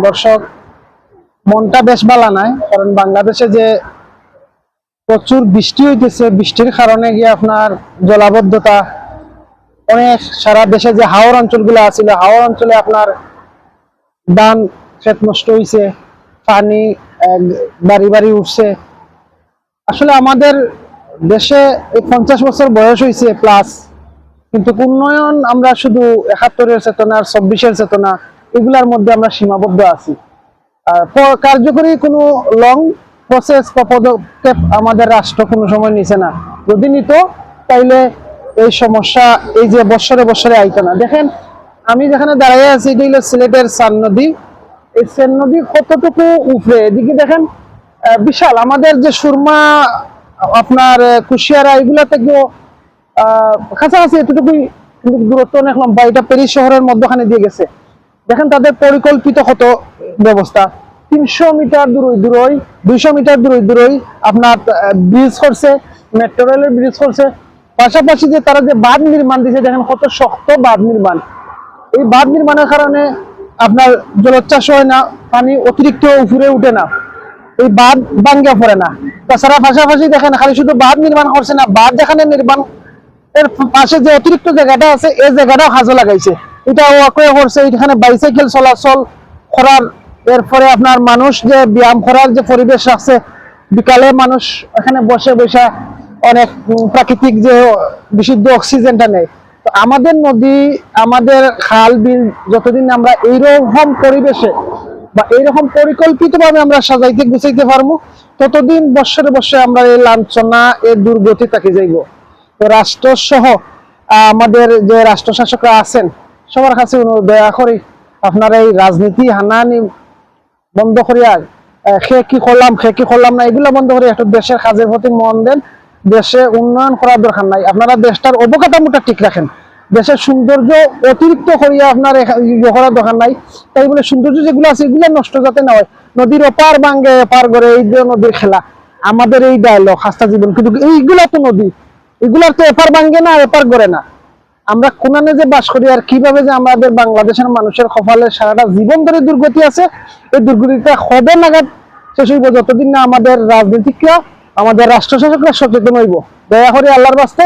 দর্শক, মনটা বেশ ভালো নাই, কারণ বাংলাদেশে যে প্রচুর বৃষ্টি হইতেছে, বৃষ্টির কারণে গিয়ে আপনার জলাবদ্ধতা অনেক, সারা দেশে যে হাওর অঞ্চলগুলো আছিল, হাওর অঞ্চলে আপনার ধান ক্ষেত নষ্ট হয়েছে, পানি বাড়ি বাড়ি উঠছে। আসলে আমাদের দেশে 50 বছর বয়স হয়েছে প্লাস, কিন্তু উন্নয়ন আমরা শুধু 71-এর চেতনা আর 24-এর চেতনা, এগুলার মধ্যে আমরা সীমাবদ্ধ আছি। কার্যকরী কোনো লং প্রসেস বা পদক্ষেপ আমাদের রাষ্ট্র কোনো সময় নিছে না। যদি নিত তাইলে এই সমস্যা এই যে বছরে বছরে আইতো না। দেখেন, আমি যেখানে দাঁড়িয়ে আছি এটা হলো সিলেটের সান নদী। এই সেন নদী কতটুকু উপরে, এদিকে দেখেন বিশাল। আমাদের যে সুরমা, আপনার কুশিয়ারা, এগুলা থেকেও কাছাকাছি এতটুকুই, কিন্তু দূরত্ব অনেক লম্বা। এটা প্যারিস শহরের মধ্যখানে দিয়ে গেছে। দেখেন তাদের পরিকল্পিত কত ব্যবস্থা। 300 মিটার দূরই 200 মিটার দূরই আপনার ব্রিজ করছে, মেট্রো রেলের ব্রিজ করছে। পাশাপাশি যে তারা যে বাঁধ নির্মাণ দিয়েছে, দেখেন কত শক্ত বাঁধ নির্মাণ। এই বাঁধ নির্মাণের কারণে আপনার জলোচ্ছ্বাস হয় না, পানি অতিরিক্ত উপরে উঠে না, এই বাঁধ ভাঙ্গা পড়ে না। তাছাড়া পাশাপাশি দেখেন খালি শুধু বাঁধ নির্মাণ করছে না, বাঁধ যেখানে নির্মাণ এর পাশে যে অতিরিক্ত জায়গাটা আছে, এই জায়গাটাও হাজো লাগাইছে। এটা ওয়াকওয়ে করছে, এখানে বাইসাইকেল চলাচল করার, এরপরে আপনার মানুষ যে ব্যায়াম করার যে পরিবেশ আছে, বিকালে মানুষ এখানে বসে বসে অনেক প্রাকৃতিক যে বিশুদ্ধ অক্সিজেনটা নেয়। তো আমাদের নদী, আমাদের খাল বিল যতদিন আমরা এইরকম পরিবেশে বা এইরকম পরিকল্পিত ভাবে আমরা সাজাইতে গুছাইতে পারবো, ততদিন বৎসরে বৎসরে আমরা এই লাঞ্ছনা, এই দুর্গতি তাকে যাইব। তো রাষ্ট্র সহ আমাদের যে রাষ্ট্র শাসকরা আছেন, সবার কাছে দয়া করি আপনারা এই রাজনীতি হানাহানি বন্ধ করিয়া সে কি করলাম না, এগুলা বন্ধ করে একটু দেশের কাজের প্রতি মন দেন। দেশে উন্নয়ন করার দরকার নাই, আপনারা দেশটার অবকাঠামোটা ঠিক রাখেন। দেশের সৌন্দর্য অতিরিক্ত করিয়া আপনার করার দরকার নাই। তাই বলে সৌন্দর্য যেগুলো আছে এগুলো নষ্ট যাতে না হয়। নদীর ওপার ভাঙ্গে এপার করে, এই যে নদীর খেলা, আমাদের এই ডায়লগ হাস্তা জীবন, কিন্তু এইগুলা তো নদী, এগুলার তো এপার ভাঙ্গে না, এপার করে না। আমরা কোনানে যে বাস করি, আর কিভাবে যে আমাদের বাংলাদেশের মানুষের কপালে সারাটা জীবন ধরে দুর্গতি আছে, এই দুর্গতিটা হবে নাগাদ শেষ হইব যতদিন না আমাদের রাজনীতিকরা, আমাদের রাষ্ট্র শাসকরা সচেতন হইব। দয়া করে আল্লাহর বাস্তে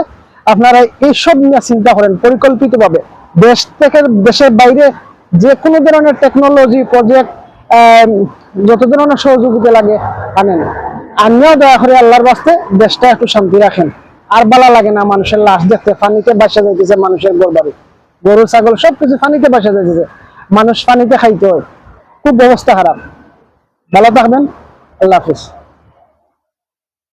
আপনারা এইসব নিয়ে চিন্তা করেন পরিকল্পিত ভাবে। দেশ থেকে দেশের বাইরে যে কোনো ধরনের টেকনোলজি প্রজেক্ট, যত ধরনের সহযোগিতা লাগে আনেন। আমিও দয়া করে আল্লাহর বাস্তে দেশটা একটু শান্তি রাখেন। আর ভালো লাগে না মানুষের লাশ দেখতে, পানিতে বাসা যাইতেছে, মানুষের গরু গরু ছাগল সবকিছু পানিতে বাসা যাইতেছে, মানুষ পানিতে খাইতে হয়, খুব অবস্থা খারাপ। ভালো থাকবেন, আল্লাহ হাফিজ।